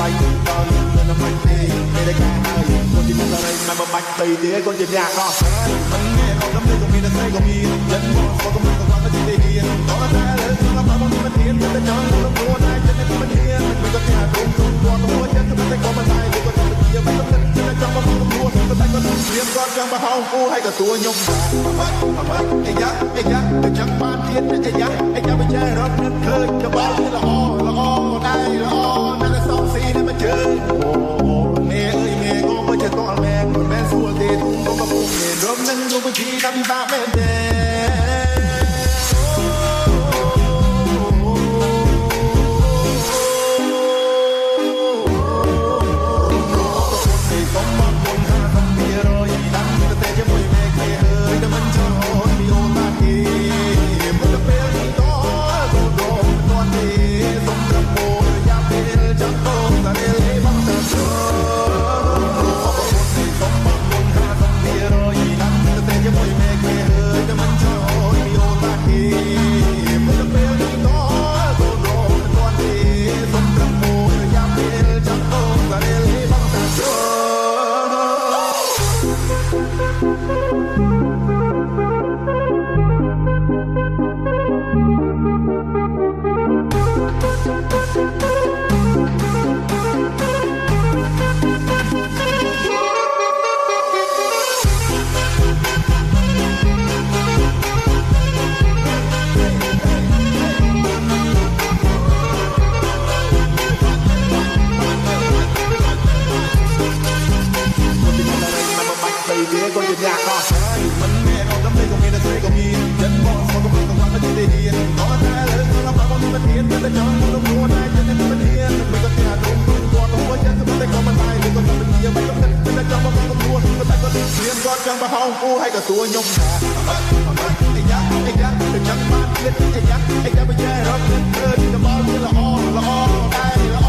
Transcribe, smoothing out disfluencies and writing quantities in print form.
យតើនៅណាមិនទេពេលដែលការហើយកូនជាអ្នករៃមិនបាច់ទៅទេកូនជាអ្នកខុសមិនមានអត់ដំណើរក៏មានតែស្រីក៏មានចិត្តមកក៏មិនក៏គាត់ទៅទីហ៊ានតើតែលើស្រាប់មកមិនហ៊ានតែចង់ទៅពួនតែចិត្តមិនហ៊ានមិនក៏គេហៅទុំគាត់ទៅចិត្តតែក៏មិនដែរក៏ទៅជាមិនទៅចិត្តចង់មកពួនតែក៏រៀនគាត់ចង់មកហៅគូឲ្យក៏ទួខ្ញុំអីយ៉ាទៅចង់បានទៀតអីយ៉ាបច្ចេរត់នឹងឃើញក្បាលល្អដែរល្អណាស់សងស៊ីនេះមកជើមេអើយមេក៏មកចិត្តអល់មែនមិនសួរទេទុំក៏ពុំមានរំនឹងរូបជីតាមពិបាកមែនទេคนจะอยากขอมันแม่ก็ทำได้ก็มีแต่ใส่ก็มียันบอกเขาก็ไม่ต้องรับไม่ได้เรียนตอนแต่เลยตอนรับมามันเรียนแต่จำต้องรู้ได้จะได้มันเรียนไม่ก็แค่ตรงตัวตัวยันจะได้ก็มันตายไม่ก็มันเยี่ยมไม่ก็จะจำว่าต้องรู้แต่ก็เรียนก็จังมาห้องกูให้กับตัวยมไอ้ยักษ์จะจังมาเรียนไอ้ยักษ์ไปแย่รับเงินจะบอกที่ละอ้อได้ละอ้อ